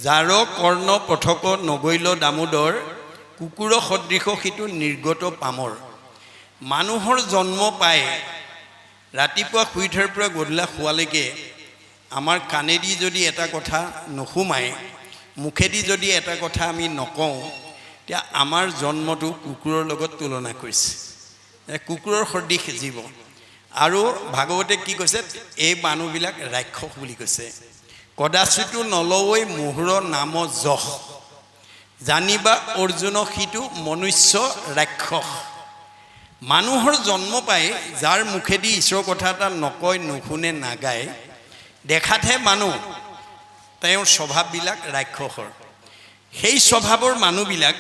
যাৰ কৰ্ণ পথক নগৈল দামোদৰ কুকুৰ সদৃশ সিটো নিৰ্গত পামৰ মানুহৰ জন্ম পায় ৰাতিপুৱা শুই উঠাৰ পৰা গধূলা শুৱালৈকে আমাৰ কাণেদি যদি এটা কথা নুশুমায় মুখেদি যদি এটা কথা আমি নকওঁ তেতিয়া আমাৰ জন্মটো কুকুৰৰ লগত তুলনা কৰিছে কুকুৰৰ সদৃশ জীৱ আৰু ভাগৱতে কি কৈছে এই মানুহবিলাক ৰাক্ষস বুলি কৈছে কদাচিতো নলৱৈ মোহৰ নাম যশ জানিবা অৰ্জুন সিটো মনুষ্য ৰাক্ষস মানুহৰ জন্ম পাই যাৰ মুখেদি ঈশ্বৰৰ কথা এটা নকয় নুশুনে নাগায় দেখাতহে মানুহ তেওঁৰ স্বভাৱবিলাক ৰাক্ষসৰ সেই স্বভাৱৰ মানুহবিলাক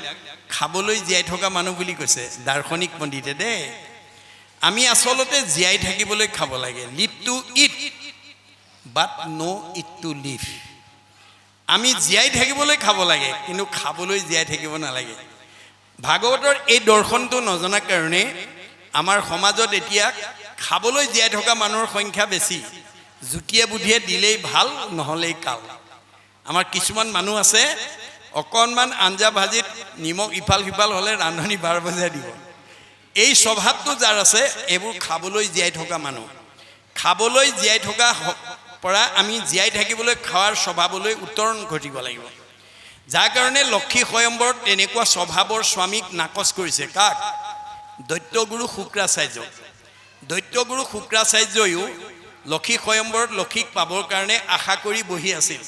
খাবলৈ জীয়াই থকা মানুহ বুলি কৈছে দাৰ্শনিক পণ্ডিতে দেই আমি আচলতে জীয়াই থাকিবলৈ খাব লাগে live to eat but not' eat to live আমি জীয়াই থাকিবলৈ খাব লাগে কিন্তু খাবলৈ জীয়াই থাকিব নালাগে ভাগৱতৰ এই দৰ্শনটো নজনা কাৰণে আমাৰ সমাজত এতিয়া খাবলৈ জীয়াই থকা মানুহৰ সংখ্যা বেছি জুতিয়ে বুদ্ধিয়ে দিলেই ভাল নহ'লেই কাল আমাৰ কিছুমান মানুহ আছে অকণমান আঞ্জা ভাজিত নিমখ ইফাল সিফাল হ'লে ৰান্ধনি 12 বজাই দিব এই স্বভাৱটো যাৰ আছে এইবোৰ খাবলৈ জীয়াই থকা মানুহ খাবলৈ জীয়াই থকা পৰা আমি জীয়াই থাকিবলৈ খোৱাৰ স্বভাৱলৈ উত্তৰণ ঘটিব লাগিব যাৰ কাৰণে লক্ষী স্বয়ম্বৰত তেনেকুৱা স্বভাৱৰ স্বামীক নাকচ কৰিছে কাক দৈত্যগুৰু শুক্ৰাচাৰ্যয়ো লক্ষী স্বয়ম্বৰত লক্ষীক পাবৰ কাৰণে আশা কৰি বহি আছিল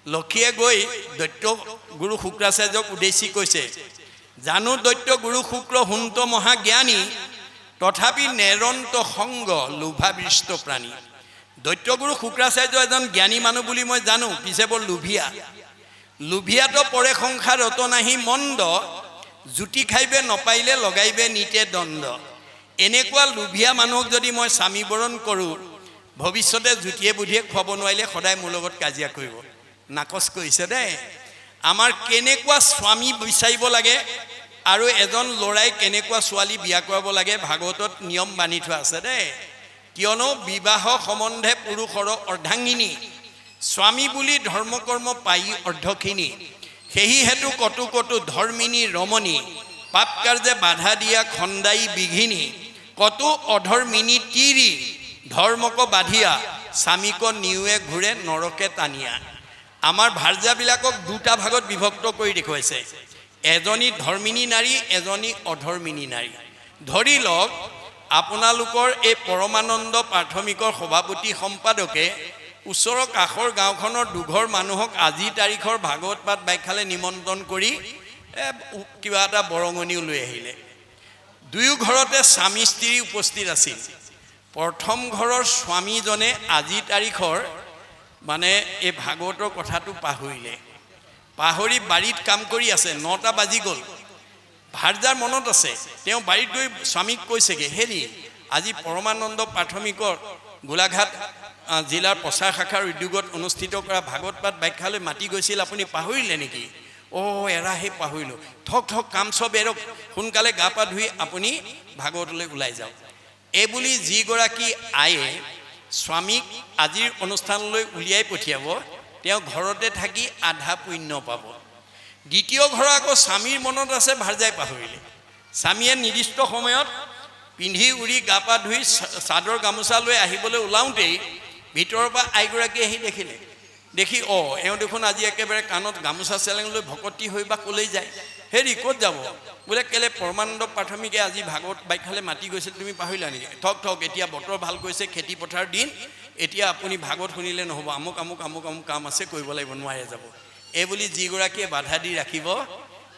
লক্ষীয়ে গৈ দৈত্যগুৰু শুক্ৰাচাৰ্যক উদ্দেশ্যি কৈছে জানো দৈত্য গুৰু শুক্ৰ হুন্ত মহাজ্ঞানী তথাপি নেৰন্ত সংগ লোভাবৃষ্ট প্ৰাণী দৈত্যগুৰু শুক্ৰাচাৰ্য এজন জ্ঞানী মানুহ বুলি মই জানো পিছে বৰ লোভিয়াতো পৰে সংসাৰত নাহি মন্দ জুতি খাইবে নপাইলে লগাইবে নিতে দণ্ড এনেকুৱা লোভিয়া মানুহক যদি মই স্বামী বৰণ কৰোঁ ভৱিষ্যতে জুতিয়ে বুদ্ধিয়ে খুৱাব নোৱাৰিলে সদায় মোৰ লগত কাজিয়া কৰিব নাকচ কৰিছে দেই আমাৰ কেনেকুৱা স্বামী বিচাৰিব লাগে আৰু এজন ল'ৰাই কেনেকুৱা ছোৱালী বিয়া কৰাব লাগে ভাগৱতত নিয়ম বান্ধি থোৱা আছে দেই কিয়নো বিবাহ সম্বন্ধে পুৰুষৰ অৰ্ধাংগিনী স্বামী বুলি ধৰ্মকৰ্ম পাই অৰ্ধখিনি সেই হেতু কটু কটু ধৰ্মিনী ৰমণী পাপ কাৰ্যে বাধা দিয়া খন্দাই বিঘিনী কটু অধৰ্মিনী তিৰি ধৰ্মক বাধিয়া স্বামীক নিউৱে ঘূৰে নৰকে টানিয়া আমাৰ ভাৰ্যাবিলাকক দুটা ভাগত বিভক্ত কৰি দেখুৱাইছে এজনী ধৰ্মিনী নাৰী এজনী অধৰ্মিনী নাৰী ধৰি লওক আপোনালোকৰ এই পৰমানন্দ প্ৰাথমিকৰ সভাপতি সম্পাদকে ওচৰৰ কাষৰ গাঁওখনৰ দুঘৰ মানুহক আজি তাৰিখৰ ভাগৱত পাঠ ব্যাখ্যালে নিমন্ত্ৰণ কৰি কিবা এটা বৰঙনিও লৈ আহিলে দুয়ো ঘৰতে স্বামী স্ত্ৰী উপস্থিত আছিল প্ৰথম ঘৰৰ স্বামীজনে আজি তাৰিখৰ মানে এই ভাগৱতৰ কথাটো পাহৰি বাৰীত কাম কৰি আছে 9টা বাজি গ'ল ভাৰ্যাৰ মনত আছে তেওঁ বাৰীত গৈ স্বামীক কৈছেগৈ হেৰি আজি পৰমানন্দ প্ৰাথমিকৰ গোলাঘাট জিলাৰ প্ৰচাৰ শাখাৰ উদ্যোগত অনুষ্ঠিত কৰা ভাগৱত পাঠ ব্যাখ্যালৈ মাতি গৈছিল আপুনি পাহৰিলে নেকি এৰাহে পাহৰিলোঁ ঠক কাম চব এৰক সোনকালে গা পা ধুই আপুনি ভাগৱতলৈ ওলাই যাওক এইবুলি যিগৰাকী আয়ে স্বামীক আজিৰ অনুষ্ঠানলৈ উলিয়াই পঠিয়াব তেওঁ ঘৰতে থাকি আধা পুণ্য পাব দ্বিতীয় ঘৰ আকৌ স্বামীৰ মনত আছে ভাৰ্যাই পাহৰিলে স্বামীয়ে নিৰ্দিষ্ট সময়ত পিন্ধি উৰি গা পা ধুই চাদৰ গামোচা লৈ আহিবলৈ ওলাওঁতেই ভিতৰৰ পৰা আইগৰাকী আহি দেখি এওঁ দেখোন আজি একেবাৰে কাণত গামোচা চেলেং লৈ ভকতি হৈ বা ক'লৈ যায় হেৰি ক'ত যাব বোলে কেলে পৰমানন্দ প্ৰাথমিকে আজি ভাগৱত ব্যাখ্যালে মাতি গৈছিল তুমি পাহৰিলা নেকি ঠক এতিয়া বতৰ ভাল কৰিছে খেতি পথাৰ দিন এতিয়া আপুনি ভাগৱত শুনিলে নহ'ব আমুক কাম আছে কৰিব লাগিব নোৱাৰে যাব এইবুলি যিগৰাকীয়ে বাধা দি ৰাখিব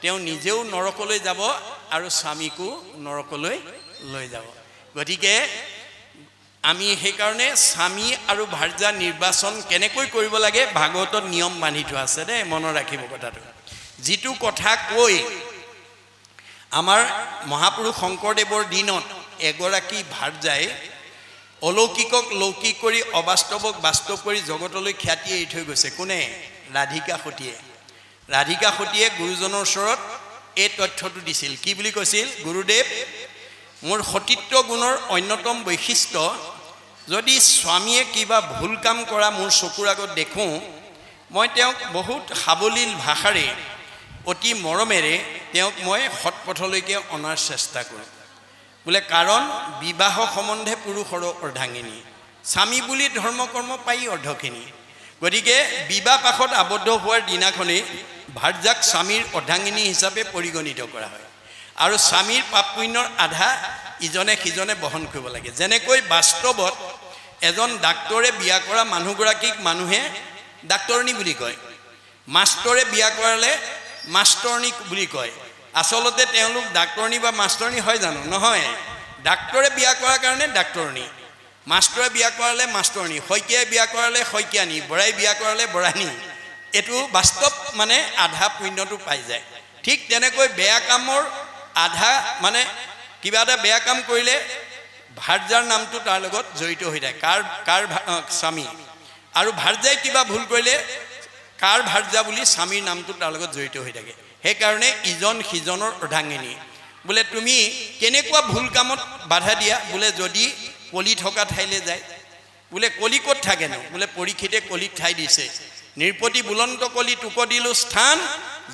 তেওঁ নিজেও নৰকলৈ যাব আৰু স্বামীকো নৰকলৈ লৈ যাব গতিকে আমি সেইকাৰণে স্বামী আৰু ভাৰ্যা নিৰ্বাচন কেনেকৈ কৰিব লাগে ভাগৱতত নিয়ম বান্ধি থোৱা আছে দেই মনত ৰাখিব কথাটো যিটো কথা কৈ আমাৰ মহাপুৰুষ শংকৰদেৱৰ দিনত এগৰাকী ভাৰ্যাই অলৌকিকক লৌকিক কৰি অবাস্তৱক বাস্তৱ কৰি জগতলৈ খ্যাতি এৰি থৈ গৈছে কোনে ৰাধিকা সতীয়ে গুৰুজনৰ ওচৰত এই তথ্যটো দিছিল কি বুলি কৈছিল গুৰুদেৱ মোৰ সতীত্ব গুণৰ অন্যতম বৈশিষ্ট্য যদি স্বামীয়ে কিবা ভুল কাম কৰা মোৰ চকুৰ আগত দেখোঁ মই তেওঁক বহুত সাৱলীল ভাষাৰে অতি মৰমেৰে তেওঁক মই সৎপথলৈকে অনাৰ চেষ্টা কৰোঁ বোলে কাৰণ বিবাহ সম্বন্ধে পুৰুষৰ অৰ্ধাঙ্গিনী স্বামী বুলি ধৰ্ম কৰ্ম পাই অৰ্ধখিনি গতিকে বিবাহ পাশত আবদ্ধ হোৱাৰ দিনাখনেই ভাৰ্যাক স্বামীৰ অৰ্ধাঙ্গিনী হিচাপে পৰিগণিত কৰা হয় আৰু স্বামীৰ পাপ পুণ্যৰ আধা ইজনে সিজনে বহন কৰিব লাগে যেনেকৈ বাস্তৱত এজন ডাক্তৰে বিয়া কৰা মানুহগৰাকীক মানুহে ডাক্তৰণী বুলি কয় মাষ্টৰে বিয়া কৰালে মাষ্টৰণী বুলি কয় আচলতে তেওঁলোক ডাক্তৰণী বা মাষ্টৰণী হয় জানো নহয় ডাক্তৰে বিয়া কৰাৰ কাৰণে ডাক্তৰণী মাষ্টৰে বিয়া কৰালে মাষ্টৰণী শইকীয়াই বিয়া কৰালে শইকীয়ানী বৰাই বিয়া কৰালে বৰানী এইটো বাস্তৱ মানে আধা পুণ্যটো পাই যায় ঠিক তেনেকৈ বেয়া কামৰ আধা মানে কিবা এটা বেয়া কাম কৰিলে ভাৰ্যাৰ নামটো তাৰ লগত জড়িত হৈ থাকে কাৰ স্বামী আৰু ভাৰ্যাই কিবা ভুল কৰিলে কাৰ ভাৰ্যা বুলি স্বামীৰ নামটো তাৰ লগত জড়িত হৈ থাকে সেইকাৰণে ইজন সিজনৰ অৰ্ধাঙ্গিনী বোলে তুমি কেনেকুৱা ভুল কামত বাধা দিয়া বোলে যদি কলি থকা ঠাইলৈ যায় বোলে কলি ক'ত থাকেনো বোলে পৰীক্ষিতে কলিক ঠাই দিছে নিৰ্পতি বুলন্ত কলি টুক দিলো স্থান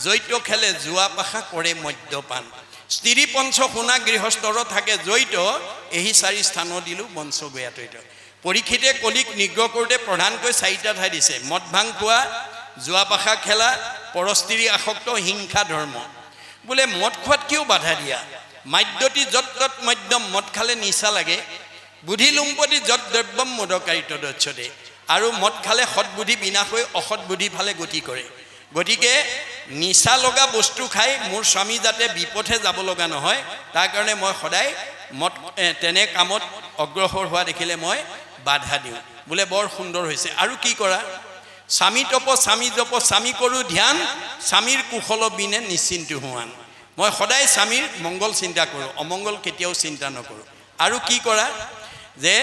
জৈত খেলে জোৱা পাশা কৰে মদ্যপান স্ত্ৰী পঞ্চ শুনা গৃহস্থৰ থাকে জৈত এই চাৰি স্থান দিলো বঞ্চ বেয়াতৈত পৰীক্ষিতে কলিক নিগ্ৰহ কৰোঁতে প্ৰধানকৈ চাৰিটা ঠাই দিছে মদ ভাং খোৱা জোৱা পাশা খেলা পৰস্ত্ৰী আসক্ত হিংসা ধৰ্ম বোলে মদ খোৱাত কিয় বাধা দিয়া মাদ্যতি যত তত মদ্যম মদ খালে নিচা লাগে বুদ্ধি লুম্পতি যত দ্ৰব্যম মদকাৰিত দক্ষতে আৰু মদ খালে সৎবুদ্ধি বিনাশ হৈ অসৎ বুদ্ধি ফালে গতি কৰে গতিকে নিচা লগা বস্তু খাই মোৰ স্বামী যাতে বিপথে যাব লগা নহয় তাৰ কাৰণে মই সদায় মদ তেনে কামত অগ্ৰসৰ হোৱা দেখিলে মই বাধা দিওঁ বোলে বৰ সুন্দৰ হৈছে আৰু কি কৰা স্বামী তপ স্বামী জপ স্বামী কৰোঁ ধ্যান স্বামীৰ কুশল বিনে নিশ্চিন্ত হোৱান মই সদায় স্বামীৰ মংগল চিন্তা কৰোঁ অমংগল কেতিয়াও চিন্তা নকৰোঁ আৰু কি কৰা যে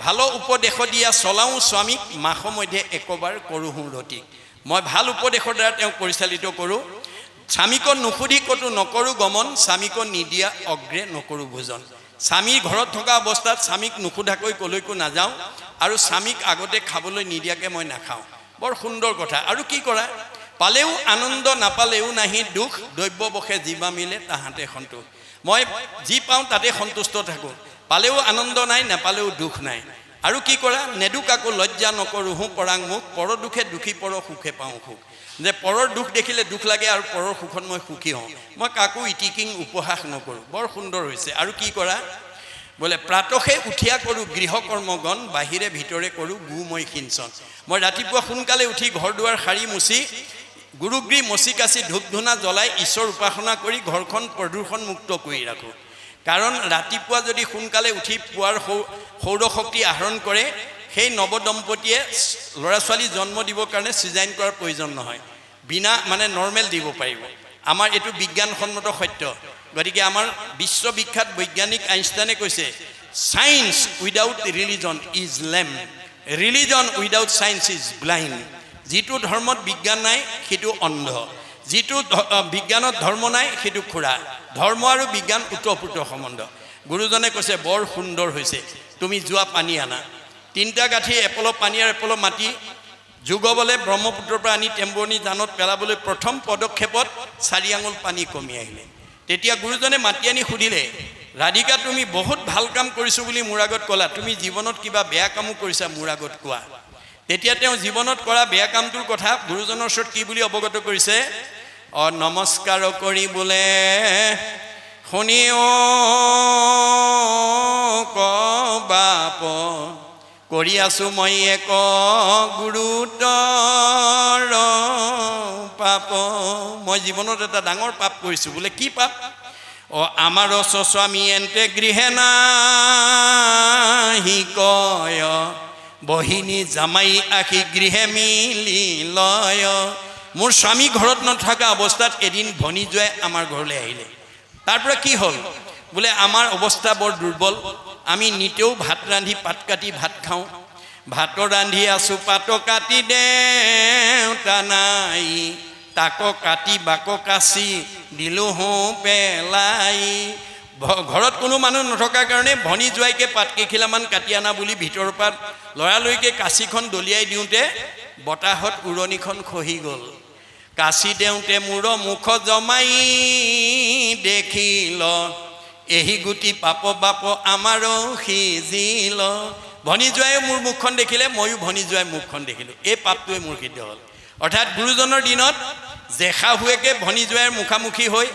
ভাল উপদেশ দিয়া চলাওঁ স্বামীক মাস মধ্যে একবাৰ কৰোঁ ৰতি মই ভাল উপদেশৰ দ্বাৰা তেওঁক পৰিচালিত কৰোঁ স্বামীক নুসুধি ক'তো নকৰোঁ গমন স্বামীক নিদিয়া অগ্ৰে নকৰোঁ ভোজন স্বামীৰ ঘৰত থকা অৱস্থাত স্বামীক নুসুধাকৈ ক'লৈকো নাযাওঁ আৰু স্বামীক আগতে খাবলৈ নিদিয়াকৈ মই নাখাওঁ বৰ সুন্দৰ কথা আৰু কি কৰা পালেও আনন্দ নাপালেও নাহি দুখ দ্ৰব্যবশে জীৱা মিলে তাহাঁতে সন্তোষ মই যি পাওঁ তাতে সন্তুষ্ট থাকোঁ পালেও আনন্দ নাই নাপালেও দুখ নাই আৰু কি কৰা নেদুকাকো লজ্জা নকৰোঁ পৰাং মুখ পৰ দুখে দুখী পৰ সুখে পাওঁ সুখ যে পৰৰ দুখ দেখিলে দুখ লাগে আৰু পৰৰ সুখত মই সুখী হওঁ মই কাকো ইটিকিং উপহাস নকৰোঁ বৰ সুন্দৰ হৈছে আৰু কি কৰা বোলে প্ৰাতসে উঠিয়া কৰোঁ গৃহকৰ্মগণ বাহিৰে ভিতৰে কৰোঁ গু মই সিঞ্চন মই ৰাতিপুৱা সোনকালে উঠি ঘৰ দুৱাৰ সাৰি মুচি গুৰুগৃহ মচি কাচি ধূপ ধূনা জ্বলাই ঈশ্বৰ উপাসনা কৰি ঘৰখন প্ৰদূষণ মুক্ত কৰি ৰাখোঁ কাৰণ ৰাতিপুৱা যদি সোনকালে উঠি পুৱাৰ সৌৰশক্তি আহৰণ কৰে সেই নৱদম্পতীয়ে ল'ৰা ছোৱালী জন্ম দিবৰ কাৰণে চিজাইন কৰাৰ প্ৰয়োজন নহয় বিনা মানে নৰ্মেল দিব পাৰিব আমাৰ এইটো বিজ্ঞানসন্মত সত্য গতিকে আমাৰ বিশ্ববিখ্যাত বৈজ্ঞানিক আইনষ্টাইনে কৈছে চায়েন্স উইদাউট ৰিলিজন ইজ লেম religion without science is blind যিটো ধৰ্মত বিজ্ঞান নাই সেইটো অন্ধ যিটো বিজ্ঞানত ধৰ্ম নাই সেইটো খুৰা ধৰ্ম আৰু বিজ্ঞান ওতঃপ্ৰোত সম্বন্ধ গুৰুজনে কৈছে বৰ সুন্দৰ হৈছে তুমি যোৱা পানী আনা তিনিটা গাঁঠি এপল পানী আৰু এপল মাটি যোগবলে ব্ৰহ্মপুত্ৰৰ পৰা আনি টেম্বৰণী জানত পেলাবলৈ প্ৰথম পদক্ষেপত 4 আঙুল পানী কমি আহিলে তেতিয়া গুৰুজনে মাতি আনি সুধিলে ৰাধিকা তুমি বহুত ভাল কাম কৰিছো বুলি মোৰ আগত ক'লা তুমি জীৱনত কিবা বেয়া কামো কৰিছা মোৰ আগত কোৱা তেতিয়া তেওঁ জীৱনত কৰা বেয়া কামটোৰ কথা গুৰুজনৰ ওচৰত কি বুলি অৱগত কৰিছে নমস্কাৰ কৰি বোলে শুনিও বাপ কৰি আছো মই এক গুৰুতৰ পাপ মই জীৱনত এটা ডাঙৰ পাপ কৰিছোঁ বোলে কি পাপ আমাৰ স্বামী এন্তে গৃহে নাহি কয় বহিনী জামাই আহি গৃহে মিলি লয় মোৰ স্বামী ঘৰত নথকা অৱস্থাত এদিন ভনী জোৱাই আমাৰ ঘৰলৈ আহিলে তাৰ পৰা কি হ'ল বোলে আমাৰ অৱস্থা বৰ দুৰ্বল আমি নিতেও ভাত ৰান্ধি পাত কাটি ভাত খাওঁ ভাত ৰান্ধি আছোঁ পাত কাটি দেউতা নাই তাক কাটি বাক কাচি দিলোঁ পেলাই ঘৰত কোনো মানুহ নথকাৰ কাৰণে ভনী জোৱাইকে পাত কেইখিলামান কাটি আনা বুলি ভিতৰৰ পৰা লৰালৰিকে কাঁচিখন দলিয়াই দিওঁতে বতাহত উৰণিখন খহি গ'ল কাশী দেওঁতে মূৰ মুখ জমাই দেখিল এহি গুটি পাপ বাপ আমাৰো সিজিল ভনী জোৱাইও মোৰ মুখখন দেখিলে ময়ো ভনী জোৱাই মুখখন দেখিলোঁ এই পাপটোৱে মোৰ সিদ্ধ হ'ল অৰ্থাৎ গুৰুজনৰ দিনত জেশাহুৱেকে ভনী জোৱাইৰ মুখামুখি হৈ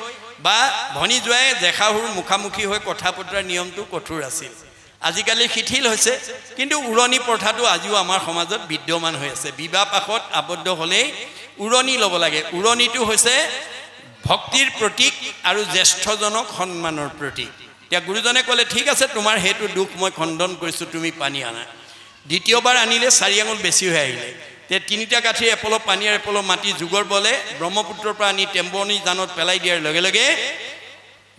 বা ভনী জোৱাই জেশাহুৰ মুখামুখি হৈ কথা পতাৰ নিয়মটো কঠোৰ আছিল আজিকালি শিথিল হৈছে কিন্তু উৰণি প্ৰথাটো আজিও আমাৰ সমাজত বিদ্যমান হৈ আছে বিবাহ পাশত আবদ্ধ হ'লেই উৰণি ল'ব লাগে উৰণিটো হৈছে ভক্তিৰ প্ৰতীক আৰু জ্যেষ্ঠজনক সন্মানৰ প্ৰতীক এতিয়া গুৰুজনে ক'লে ঠিক আছে তোমাৰ সেইটো দুখ মই খণ্ডন কৰিছোঁ তুমি পানী আনা দ্বিতীয়বাৰ আনিলে 4 আঙুল বেছি হৈ আহিলে তে 3টা কাঠি এপল পানী আৰু এপল মাটি যুগৰ বলে ব্ৰহ্মপুত্ৰৰ পৰা আনি টেম্বনি জানত পেলাই দিয়াৰ লগে লগে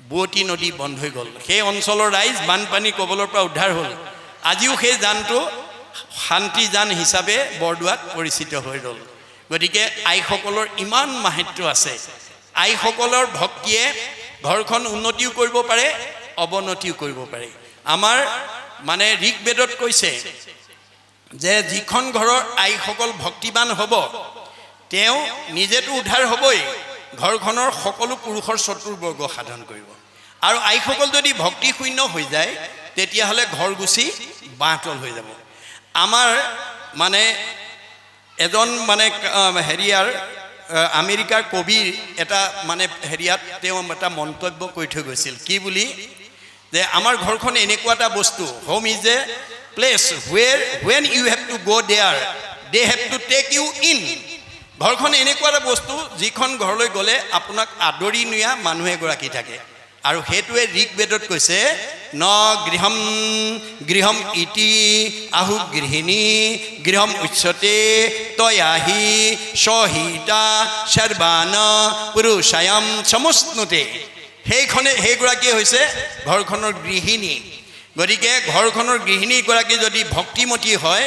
বুৱতী নদী বন্ধ হৈ গ'ল সেই অঞ্চলৰ ৰাইজ বানপানী কবলৰ পৰা উদ্ধাৰ হ'ল আজিও সেই জানটো শান্তি জান হিচাপে বৰদোৱাত পৰিচিত হৈ ৰ'ল গতিকে আইসকলৰ ইমান মাহাত্য আছে আইসকলৰ ভক্তিয়ে ঘৰখন উন্নতিও কৰিব পাৰে অৱনতিও কৰিব পাৰে আমাৰ মানে ঋকবেদত কৈছে যে যিখন ঘৰৰ আইসকল ভক্তিবান হ'ব তেওঁ নিজেতো উদ্ধাৰ হ'বই ঘৰখনৰ সকলো পুৰুষৰ চতুৰ্বৰ্গ সাধন কৰিব আৰু আইসকল যদি ভক্তি শূন্য হৈ যায় তেতিয়াহ'লে ঘৰ গুচি বাঁহতল হৈ যাব আমাৰ মানে এজন মানে হেৰিয়াৰ আমেৰিকাৰ কবিৰ এটা মানে হেৰিয়াত তেওঁ এটা মন্তব্য কৰি থৈ গৈছিল কি বুলি যে আমাৰ ঘৰখন এনেকুৱা এটা বস্তু home is a place when you have to go there they have to take you in ঘৰখন এনেকুৱা এটা বস্তু যিখন ঘৰলৈ গ'লে আপোনাক আদৰি নিয়া মানুহ এগৰাকী থাকে আৰু সেইটোৱে ঋকবেদত কৈছে ন গৃহম ইতি আহু গৃহিণী গৃহম উচ্যতে তয়াহি সহিতা সৰ্বান পুৰুষায়াম সমস্নুতে সেইগৰাকীয়ে হৈছে ঘৰখনৰ গৃহিণী গতিকে ঘৰখনৰ গৃহিণীগৰাকী যদি ভক্তিমতী হয়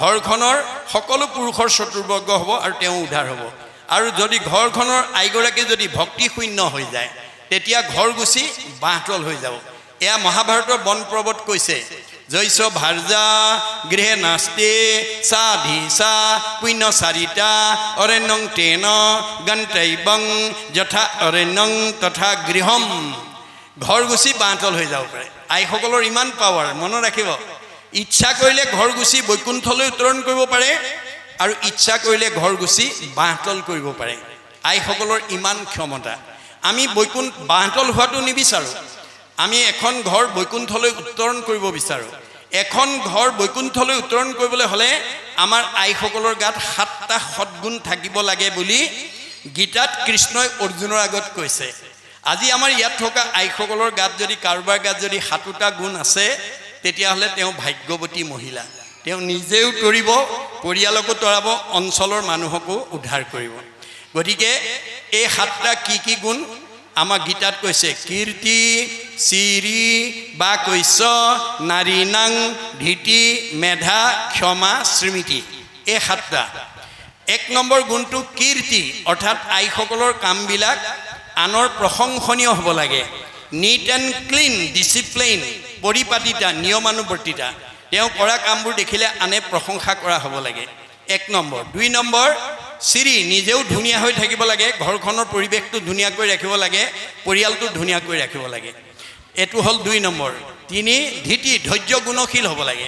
ঘৰখনৰ সকলো পুৰুষৰ চতুৰ্বৰ্গ হ'ব আৰু তেওঁ উদ্ধাৰ হ'ব আৰু যদি ঘৰখনৰ আইগৰাকী যদি ভক্তি শূন্য হৈ যায় তেতিয়া ঘৰ গুচি বাঁহতল হৈ যাব এয়া মহাভাৰতৰ বন পৰ্বত কৈছে জৈস ভাৰ্যা গৃহে নাস্তে সাধিসা পুণ্য চাৰিটা অৰণ্যং তেন গন্তব্যং যথা অৰণ্যং তথা গৃহম ঘৰ গুচি বাঁহতল হৈ যাব পাৰে আইসকলৰ ইমান পাৱাৰ মনত ৰাখিব ইচ্ছা কৰিলে ঘৰ গুচি বৈকুণ্ঠলৈ উত্তৰণ কৰিব পাৰে আৰু ইচ্ছা কৰিলে ঘৰ গুচি বাঁহতল কৰিব পাৰে আইসকলৰ ইমান ক্ষমতা আমি বাঁহতল হোৱাটো নিবিচাৰোঁ আমি এখন ঘৰ বৈকুণ্ঠলৈ উত্তৰণ কৰিব বিচাৰোঁ এখন ঘৰ বৈকুণ্ঠলৈ উত্তৰণ কৰিবলৈ হ'লে আমাৰ আইসকলৰ গাত 7টা সদ্গুণ থাকিব লাগে বুলি গীতাত কৃষ্ণই অৰ্জুনৰ আগত কৈছে আজি আমাৰ ইয়াত থকা আইসকলৰ গাত যদি কাৰোবাৰ গাত যদি 7টা গুণ আছে তেতিয়াহ'লে তেওঁ ভাগ্যৱতী মহিলা তেওঁ নিজেও তৰিব পৰিয়ালকো তৰাব অঞ্চলৰ মানুহকো উদ্ধাৰ কৰিব গতিকে এই 7টা কি গুণ আমাৰ গীতাত কৈছে কীৰ্তি চিৰি বা কৈছ নাৰী নাং ধীতি মেধা ক্ষমা স্মৃতি এই 7টা 1 নম্বৰ গুণটো কীৰ্তি অৰ্থাৎ আইসকলৰ কামবিলাক আনৰ প্ৰশংসনীয় হ'ব লাগে নিট এণ্ড ক্লিন ডিচিপ্লিন পৰিপাটিতা নিয়মানুৱৰ্তিতা তেওঁ কৰা কামবোৰ দেখিলে আনে প্ৰশংসা কৰা হ'ব লাগে 1 নম্বৰ 2 নম্বৰ চিৰি নিজেও ধুনীয়া হৈ থাকিব লাগে ঘৰখনৰ পৰিৱেশটো ধুনীয়াকৈ ৰাখিব লাগে পৰিয়ালটো ধুনীয়াকৈ ৰাখিব লাগে এইটো হ'ল 2 নম্বৰ 3 ধীতি ধৈৰ্য গুণশীল হ'ব লাগে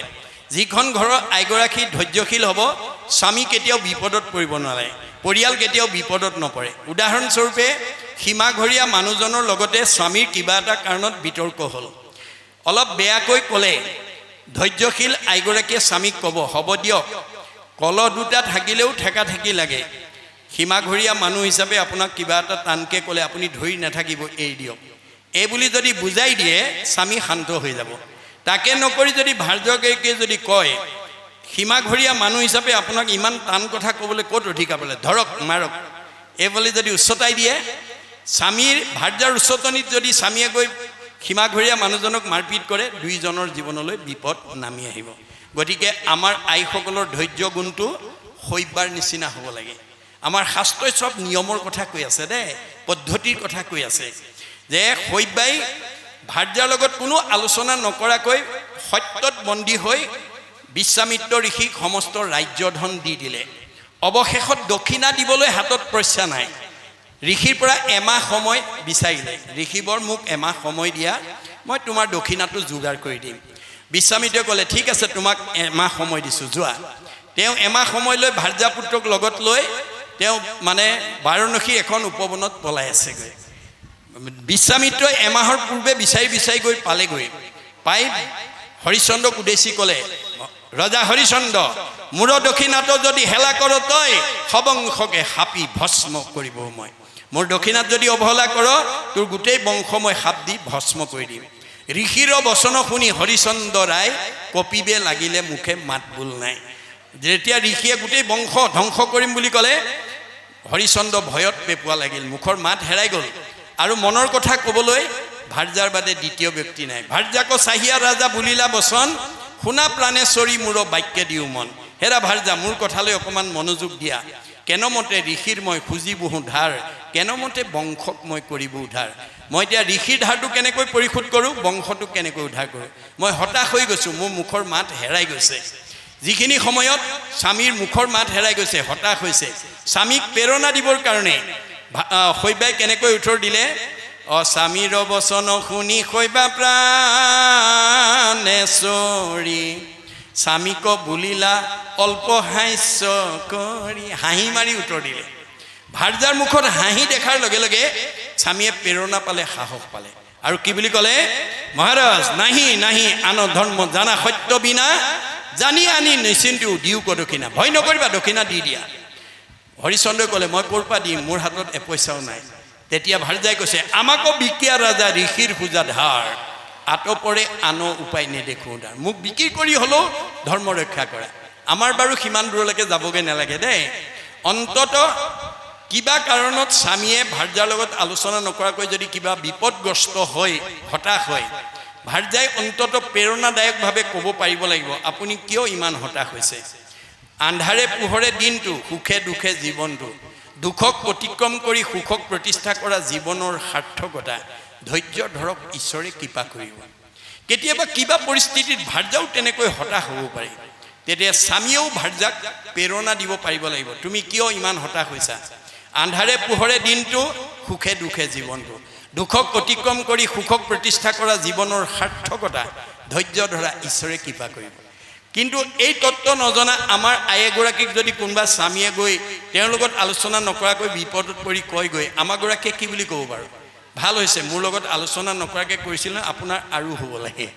যিখন ঘৰৰ আইগৰাকী ধৈৰ্যশীল হ'ব স্বামী কেতিয়াও বিপদত পৰিব নোৱাৰে পৰিয়াল কেতিয়াও বিপদত নপৰে উদাহৰণস্বৰূপে সীমাঘৰীয়া মানুহজনৰ লগতে স্বামীৰ কিবা এটা কাৰণত বিতৰ্ক হ'ল অলপ বেয়াকৈ ক'লে ধৈৰ্যশীল আইগৰাকীয়ে স্বামীক ক'ব হ'ব দিয়ক কল দুটা থাকিলেও ঠেকা ঠেকি লাগে সীমাঘৰীয়া মানুহ হিচাপে আপোনাক কিবা এটা টানকৈ ক'লে আপুনি ধৰি নাথাকিব এৰি দিয়ক এই বুলি যদি বুজাই দিয়ে স্বামী শান্ত হৈ যাব তাকে নকৰি যদি ভাৰ্যগৰাকীয়ে যদি কয় সীমাঘৰীয়া মানুহ হিচাপে আপোনাক ইমান টান কথা ক'বলৈ ক'ত অধিকাৰ পালে ধৰক মাৰক এই বুলি যদি উচ্চতাই দিয়ে স্বামীৰ ভাৰ্যাৰ উচ্চতনিত যদি স্বামীয়ে গৈ সীমাঘৰীয়া মানুহজনক মাৰপিট কৰে দুইজনৰ জীৱনলৈ বিপদ নামি আহিব গতিকে আমাৰ আইসকলৰ ধৈৰ্য গুণটো শৈব্যাৰ নিচিনা হ'ব লাগে আমাৰ শাস্ত্ৰই সব নিয়মৰ কথা কৈ আছে দেই পদ্ধতিৰ কথা কৈ আছে যে শৈব্যাই ভাৰ্যাৰ লগত কোনো আলোচনা নকৰাকৈ সত্যত বন্দী হৈ বিশ্বামিত্ৰ ঋষিক সমস্ত ৰাজ্যধন দি দিলে অৱশেষত দক্ষিণা দিবলৈ হাতত পইচা নাই। ঋষিৰ পৰা এমাহ সময় বিচাৰিলে। ঋষিবৰ মোক এমাহ সময় দিয়া, মই তোমাৰ দক্ষিণাটো যোগাৰ কৰি দিম। বিশ্বামিত্ৰই ক'লে ঠিক আছে, তোমাক এমাহ সময় দিছোঁ, যোৱা। তেওঁ এমাহ সময় লৈ ভাৰ্যাপুত্ৰক লগত লৈ তেওঁ মানে বাৰাণসী এখন উপবনত পলাই আছেগৈ। বিশ্বামিত্ৰই এমাহৰ পূৰ্বে বিচাৰি বিচাৰি গৈ পালেগৈ। পাই হৰিশ্চন্দ্ৰক উদ্দেশ্যি ক'লে, ৰজা হৰিশ্চন্দ্ৰ, মোৰ দক্ষিণাটো যদি হেলা কৰ তই, সবংশকে সাপি ভস্ম কৰিব মই। মোৰ দক্ষিণাত যদি অৱহেলা কৰ, তোৰ গোটেই বংশ মই সাপ দি ভস্ম কৰি দিম। ঋষিৰ বচন শুনি হৰিশ্চন্দ্ৰ ৰায় কপিবে লাগিলে, মুখে মাত বোল নাই। যেতিয়া ঋষিয়ে গোটেই বংশ ধ্বংস কৰিম বুলি ক'লে, হৰিশ্চন্দ্ৰ ভয়ত পেপুৱা লাগিল, মুখৰ মাত হেৰাই গ'ল। আৰু মনৰ কথা ক'বলৈ ভাৰ্যাৰ বাদে দ্বিতীয় ব্যক্তি নাই। ভাৰ্যাক চাহিয়া ৰাজা বুলিলা বচন, শুনা প্ৰাণেশ্বৰী মোৰ বাক্যে দিওঁ মন। হেৰা ভাৰ্যা, মোৰ কথালৈ অকণমান মনোযোগ দিয়া। কেনমতে ঋষিৰ মই খুজি বহু ধাৰ, কেনমতে বংশক মই কৰিব উদ্ধাৰ। মই এতিয়া ঋষিৰ ধাৰটো কেনেকৈ পৰিশোধ কৰোঁ, বংশটোক কেনেকৈ উদ্ধাৰ কৰোঁ, মই হতাশ হৈ গৈছোঁ। মোৰ মুখৰ মাত হেৰাই গৈছে। যিখিনি সময়ত স্বামীৰ মুখৰ মাত হেৰাই গৈছে, হতাশ হৈছে। স্বামীক প্ৰেৰণা দিবৰ কাৰণে শৈবাই কেনেকৈ উত্তৰ দিলে, স্বামীৰ বচন শুনি শৈবা প্ৰাণেশ্বৰী, স্বামীক বুলিলা অল্প হাস্য কৰি। হাঁহি মাৰি উত্তৰ দিলে। ভাৰ্যাৰ মুখত হাঁহি দেখাৰ লগে লগে স্বামীয়ে প্ৰেৰণা পালে, সাহস পালে। আৰু কি বুলি ক'লে, মহাৰাজ নাহি নাহি আন ধৰ্ম জানা, সত্য বিনা জানি আনি নিশ্চিন্তু দিও ক দক্ষিণা। ভয় নকৰিবা, দক্ষিণা দি দিয়া। হৰিশ্চন্দ্ৰই ক'লে, মই ক'ৰ পৰা দিম, মোৰ হাতত এপইচাও নাই। তেতিয়া ভাৰ্যাই কৈছে, আমাকো বিকিয়া ৰাজা ঋষিৰ পূজা ধাৰ, আতপৰে আন উপায় নেদেখোঁ ধাৰ। মোক বিক্ৰী কৰি হ'লেও ধৰ্ম ৰক্ষা কৰা। আমাৰ বাৰু সিমান দূৰলৈকে যাবগৈ নালাগে দেই। অন্তত কিবা কাৰণত স্বামীয়ে ভাৰ্যাৰ লগত আলোচনা নকৰাকৈ যদি কিবা বিপদগ্ৰস্ত হৈ হতাশ হয়, ভাৰ্যাই অন্তত প্ৰেৰণাদায়কভাৱে ক'ব পাৰিব লাগিব, আপুনি কিয় ইমান হতাশ হৈছে। আন্ধাৰে পোহৰে দিনটো, সুখে দুখে জীৱনটো, দুখক অতিক্ৰম কৰি সুখক প্ৰতিষ্ঠা কৰা জীৱনৰ সাৰ্থকতা। ধৈৰ্য ধৰক, ঈশ্বৰে কৃপা কৰিব। কেতিয়াবা কিবা পৰিস্থিতিত ভাৰ্যাও তেনেকৈ হতাশ হ'ব পাৰে। তেতিয়া স্বামীয়েও ভাৰ্যাক প্ৰেৰণা দিব পাৰিব লাগিব, তুমি কিয় ইমান হতাশ হৈছা। আন্ধাৰে পোহৰে দিনটো, সুখে দুখে জীৱনটো, দুখক অতিক্ৰম কৰি সুখক প্ৰতিষ্ঠা কৰা জীৱনৰ সাৰ্থকতা। ধৈৰ্য ধৰা, ঈশ্বৰে কৃপা কৰিব। কিন্তু এই তত্ত্ব নজনা আমাৰ আই এগৰাকীক যদি কোনোবা স্বামীয়ে গৈ তেওঁৰ লগত আলোচনা নকৰাকৈ বিপদত পৰি কয়গৈ, আমাৰগৰাকীয়ে কি বুলি ক'ব বাৰু, ভাল হৈছে মোৰ লগত আলোচনা নকৰাকৈ কৰিছিল, আপোনাৰ আৰু হ'ব লাগে।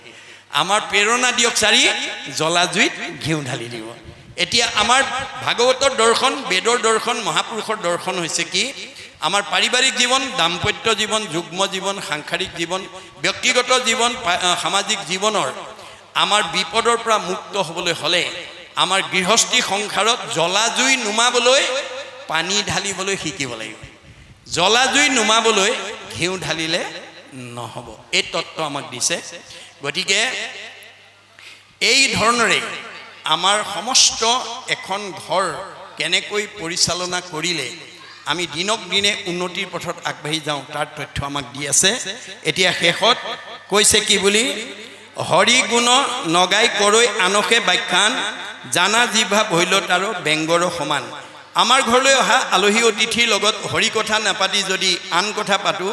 আমাৰ প্ৰেৰণা দিয়ক চাৰি, জ্বলা জুইত ঘিউ ঢালি দিব। এতিয়া আমাৰ ভাগৱতৰ দৰ্শন, বেদৰ দৰ্শন, মহাপুৰুষৰ দৰ্শন হৈছে কি, আমাৰ পাৰিবাৰিক জীৱন, দাম্পত্য জীৱন, যুগ্ম জীৱন, সাংসাৰিক জীৱন, ব্যক্তিগত জীৱন, সামাজিক জীৱনৰ আমাৰ বিপদৰ পৰা মুক্ত হ'বলৈ হ'লে আমাৰ গৃহস্থী সংসাৰত জ্বলা জুই নুমাবলৈ পানী ঢালিবলৈ শিকিব লাগিব। জ্বলা জুই নুমাবলৈ ঘিউ ঢালিলে নহ'ব। এই তত্ত্ব আমাক দিছে। গতিকে এই ধৰণৰে আমাৰ সমস্ত এখন ঘৰ কেনেকৈ পৰিচালনা কৰিলে আমি দিনক দিনে উন্নতিৰ পথত আগবাঢ়ি যাওঁ, তাৰ তথ্য আমাক দি আছে। এতিয়া শেষত কৈছে কি বুলি, হৰি গুণ নগাই কৰৈ আনকে ব্যাখ্যান, জানা জিভা ভৈল তাৰো বেংগৰ সমান। আমাৰ ঘৰলৈ অহা আলহী অতিথিৰ লগত হৰি কথা নাপাতি যদি আন কথা পাতোঁ,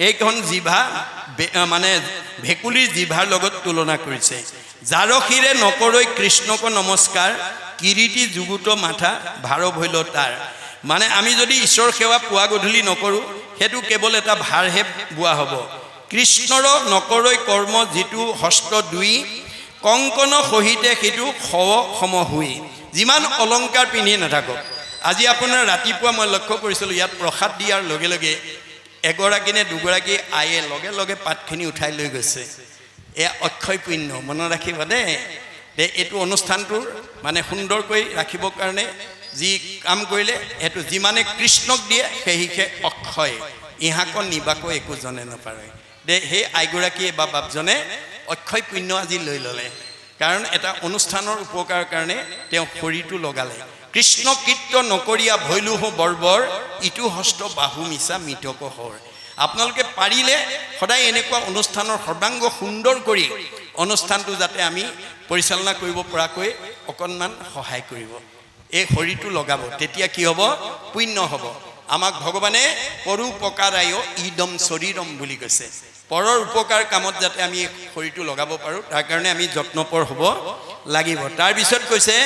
এইখন জিভা মানে ভেকুলীৰ জিভাৰ লগত তুলনা কৰিছে। জাৰশিৰে নকৰৈ কৃষ্ণক নমস্কাৰ, কিৰীতি যুগুত মাথা ভাৰ ভৈল তাৰ। মানে আমি যদি ঈশ্বৰ সেৱা পুৱা গধূলি নকৰোঁ, সেইটো কেৱল এটা ভাৰহে বোৱা হ'ব। কৃষ্ণৰ নকৰৈ কৰ্ম যিটো হস্ত দুই, কংকন সহিতে সেইটো সম হুই। যিমান অলংকাৰ পিন্ধি নাথাকক, আজি আপোনাৰ ৰাতিপুৱা মই লক্ষ্য কৰিছিলোঁ, ইয়াত প্ৰসাদ দিয়াৰ লগে লগে এগৰাকী নে দুগৰাকী আয়ে লগে লগে পাতখিনি উঠাই লৈ গৈছে। এয়া অক্ষয় পুণ্য, মনত ৰাখিব দেই। এইটো অনুষ্ঠানটোৰ মানে সুন্দৰকৈ ৰাখিবৰ কাৰণে যি কাম কৰিলে, সেইটো যিমানে কৃষ্ণক দিয়ে সেইহে অক্ষয়, ইহাক নিবাকো একো জনে নাপাৰে। সেই আইগৰাকীয়ে বা বাপজনে অক্ষয় পুণ্য আজি লৈ ল'লে, কাৰণ এটা অনুষ্ঠানৰ উপকাৰৰ কাৰণে তেওঁ শৰীৰটো লগালে। কৃষ্ণ কীৰ্ত নকৰিয়া ভৈলুহ বৰ্বৰ, ইটো হস্ত বাহু মিছা মৃতক হৰ। আপোনালোকে পাৰিলে সদায় এনেকুৱা অনুষ্ঠানৰ সৰ্বাংগ সুন্দৰ কৰি অনুষ্ঠানটো যাতে আমি পৰিচালনা কৰিব পৰাকৈ অকণমান সহায় কৰিব। এই শৰীৰটো লগাব, তেতিয়া কি হ'ব? পুণ্য হ'ব। আমাক ভগৱানে পৰোপকাৰায় ইদম শৰীৰম বুলি কৈছে। পৰৰ উপকাৰ কামত যাতে আমি শৰীৰটো লগাব পাৰোঁ, তাৰ কাৰণে আমি যত্নপৰ হ'ব লাগিব। তাৰপিছত কৈছে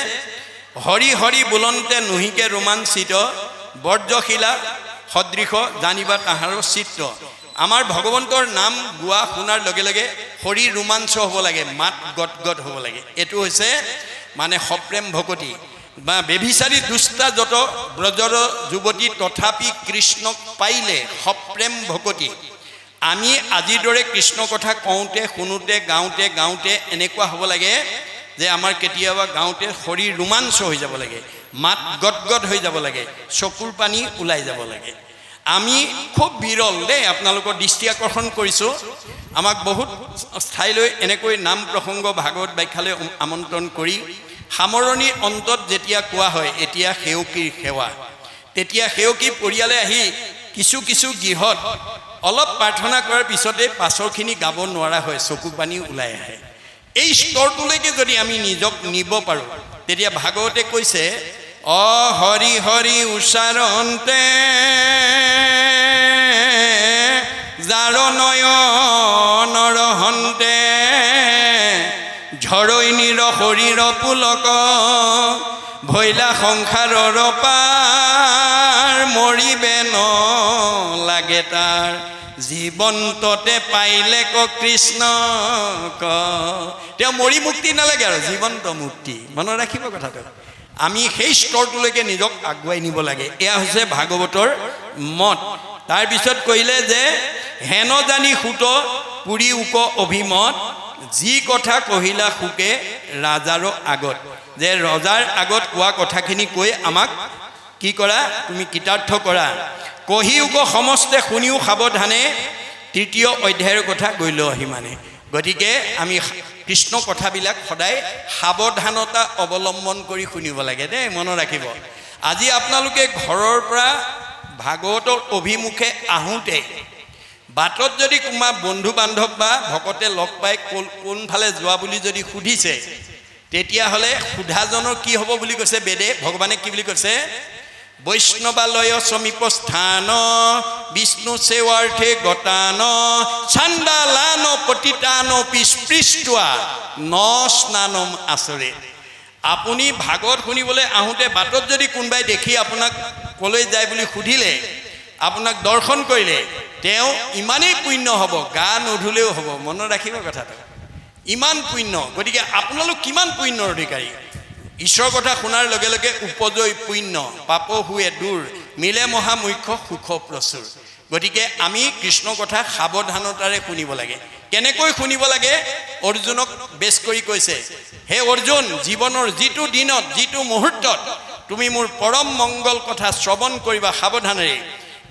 হৰি হৰি বোলন্তে নুহিকে ৰোমাঞ্চিত বৰ্জশিলা সদৃশ জানিবা তাহাৰ চিত্ৰ। আমাৰ ভগৱন্তৰ নাম গোৱা শুনাৰ লগে লগে শৰীৰ ৰোমাঞ্চ হ'ব লাগে, মাত গদগদ হ'ব লাগে। এইটো হৈছে মানে সপ্ৰেম ভকতি বা বেভিচাৰী দুষ্টা যত ব্ৰজৰ যুৱতী তথাপি কৃষ্ণক পাইলে সপ্ৰেম ভকতি। আমি আজিৰ দৰে কৃষ্ণ কথা কওঁতে শুনোতে গাওঁতে এনেকুৱা হ'ব লাগে যে আমাৰ কেতিয়াবা গাওঁতে শৰীৰ ৰোমাঞ্চ হৈ যাব লাগে, মাত গদগদ হৈ যাব লাগে, চকুৰ পানী ওলাই যাব লাগে। আমি খুব বিৰল দেই, আপোনালোকৰ দৃষ্টি আকৰ্ষণ কৰিছোঁ। আমাক বহুত ঠাইলৈ এনেকৈ নাম প্ৰসংগ ভাগৱত ব্যাখ্যালৈ আমন্ত্ৰণ কৰি সামৰণিৰ অন্তত যেতিয়া কোৱা হয় এতিয়া সেৱকীৰ সেৱা, তেতিয়া সেৱকী পৰিয়ালে আহি কিছু গৃহত অলপ প্ৰাৰ্থনা কৰাৰ পিছতে পাছৰখিনি গাব নোৱাৰা হয়, চকু পানী ওলাই আহে। এই স্তৰটোলৈকে যদি আমি নিজক নিব পাৰোঁ, তেতিয়া ভাগৱতে কৈছে অ হৰি হৰি উচ্চাৰণতে যাৰ নয়নৰ হন্তে ঝৰৈ নিৰ শৰীৰ পুলক ভৈলা সংসাৰৰ পাৰ মৰিবে ন লাগে তাৰ জীৱন্ততে পাইলে ক কৃষ্ণ ক। তেওঁ মৰি মুক্তি নালাগে আৰু জীৱন্ত মুক্তি। মনত ৰাখিব কথাটো। আমি সেই স্তৰটোলৈকে নিজক আগুৱাই নিব লাগে। এয়া হৈছে ভাগৱতৰ মত। তাৰপিছত কৈলে যে হেন জানি সুত পুৰি উক অভিমত যি কথা কহিলা সুকে ৰাজাৰো আগত। যে ৰজাৰ আগত কোৱা কথাখিনি কৈ আমাক কি কৰা? তুমি কৃতাৰ্থ কৰা। কহি উক সমস্তে শুনিও সাৱধানে তৃতীয় অধ্যায়ৰ কথা গৈল অহিমানে। গতিকে আমি কৃষ্ণ কথাবিলাক সদায় সাৱধানতা অৱলম্বন কৰি শুনিব লাগে দেই, মনত ৰাখিব। আজি আপোনালোকে ঘৰৰ পৰা ভাগৱতৰ অভিমুখে আহোঁতে বাটত যদি কোনোবা বন্ধু বান্ধৱ বা ভকতে লগ পাই কোনফালে যোৱা বুলি যদি সুধিছে, তেতিয়াহ'লে সোধাজনৰ কি হ'ব বুলি কৈছে বেদে? ভগৱানে কি বুলি কৈছে? বৈষ্ণৱালয় সমীপ স্থান বিষ্ণু সেৱাৰ্থে গতান চাণ্ডালান পতিতান পিস্পৃষ্টুৱা ন স্নানম আচৰে। আপুনি ভাগৱত শুনিবলৈ আহোঁতে বাটত যদি কোনোবাই দেখি আপোনাক কলৈ যায় বুলি সুধিলে, আপোনাক দৰ্শন কৰিলে, তেওঁ ইমানেই পুণ্য হ'ব, গা নুধুলেও হ'ব। মনত ৰাখিব কথাটো, ইমান পুণ্য। গতিকে আপোনালোক কিমান পুণ্যৰ অধিকাৰী? ঈশ্বৰৰ কথা শুনাৰ লগে লগে উপজয় পুণ্য, পাপ হুৱে দূৰ, মিলে মহা মুখ্য সুখ প্ৰচুৰ। গতিকে আমি কৃষ্ণ কথা সাৱধানতাৰে শুনিব লাগে। কেনেকৈ শুনিব লাগে? অৰ্জুনক বেছ কৰি কৈছে, হে অৰ্জুন, জীৱনৰ যিটো দিনত যিটো মুহূৰ্তত তুমি মোৰ পৰম মংগল কথা শ্ৰৱণ কৰিবা সাৱধানেৰে,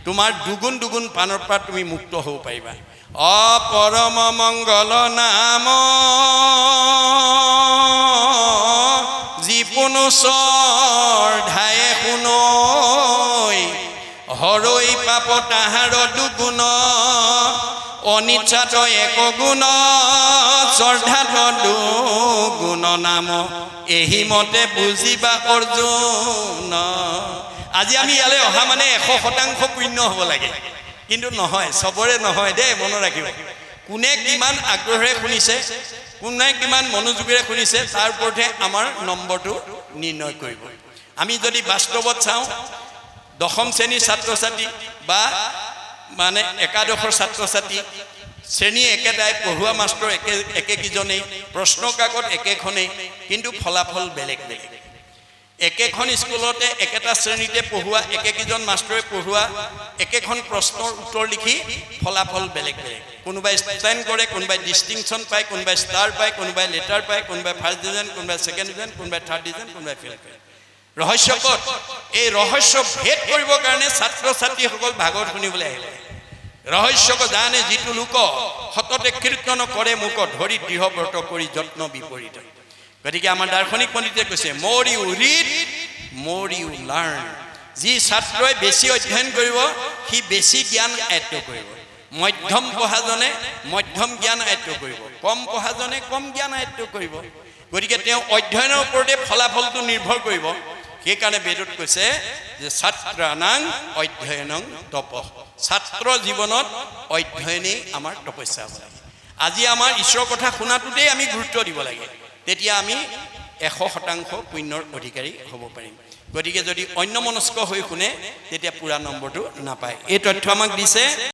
তোমাৰ দুগুণ পানৰ পৰা তুমি মুক্ত হ'ব পাৰিবা। অপৰম মংগল নাম যিপুনু শ্ৰদ্ধায়ে শুনৈ হৰৈ পাপ তাহাৰ দুগুণ অনিচ্ছাত এক গুণ শ্ৰদ্ধাত দুগুণ নাম এহি মতে বুজিবা অৰ্জুন। আজি আমি ইয়ালৈ অহা মানে 100% পুণ্য হ'ব লাগে, কিন্তু নহয়, চবৰে নহয় দেই, মনত ৰাখিব। কোনে কিমান আগ্ৰহেৰে শুনিছে, কোনে কিমান মনোযোগেৰে শুনিছে, তাৰ ওপৰতহে আমাৰ নম্বৰটো নিৰ্ণয় কৰিব। আমি যদি বাস্তৱত চাওঁ, দশম শ্ৰেণীৰ ছাত্ৰ ছাত্ৰী বা মানে একাদশৰ ছাত্ৰ ছাত্ৰী, শ্ৰেণী একেটাই, পঢ়ুৱা মাষ্টৰ একেকেইজনেই, প্ৰশ্ন কাকত একেখনেই, কিন্তু ফলাফল বেলেগ বেলেগ। একেখন স্কুলতে একেটা শ্ৰেণীতে পঢ়ুৱা, একেকেইজন মাষ্টৰে পঢ়ুৱা, একেখন প্ৰশ্নৰ উত্তৰ লিখি ফলাফল বেলেগ বেলেগ। কোনোবাই ষ্টেণ্ড কৰে, কোনোবাই ডিষ্টিংশ্যন পায়, কোনোবাই ষ্টাৰ পায়, কোনোবাই লেটাৰ পায়, কোনোবাই ফাৰ্ষ্ট ডিভিজন, কোনোবাই ছেকেণ্ড ডিভিজন, কোনোবাই থাৰ্ড ডিভিজন, কোনোবাই ফেইল কৰে। ৰহস্য ক'ত? এই ৰহস্য ভেদ কৰিবৰ কাৰণে ছাত্ৰ ছাত্ৰীসকল ভাগৱত শুনিবলৈ আহিলে। ৰহস্য জানে যিটো লোক সততে কীৰ্তন কৰে মুক ধৰি দৃঢ় ব্ৰত কৰি যত্ন বিপৰীত। গতিকে আমাৰ দাৰ্শনিক পণ্ডিতে কৈছে, মোৰ ইউ ৰিড, মোৰ ইউ লাৰ্ণ। যি ছাত্ৰই বেছি অধ্যয়ন কৰিব সি বেছি জ্ঞান আয়ত্ব কৰিব। মধ্যম পঢ়াজনে মধ্যম জ্ঞান আয়ত্ব কৰিব, কম পঢ়াজনে কম জ্ঞান আয়ত্ব কৰিব। গতিকে তেওঁ অধ্যয়নৰ ওপৰতে ফলাফলটো নিৰ্ভৰ কৰিব। সেইকাৰণে বেদত কৈছে যে ছাত্ৰানাং অধ্যয়নং তপ, ছাত্ৰ জীৱনত অধ্যয়নেই আমাৰ তপস্যা হ'ব লাগে। আজি আমাৰ ঈশ্বৰৰ কথা শুনাটোতেই আমি গুৰুত্ব দিব লাগে, তেতিয়া আমি 100% পুণ্যৰ অধিকাৰী হ'ব পাৰিম। গতিকে যদি অন্যমনস্ক হৈ শুনে তেতিয়া পুৰা নম্বৰটো নাপায়। এই তথ্য আমাক দিছে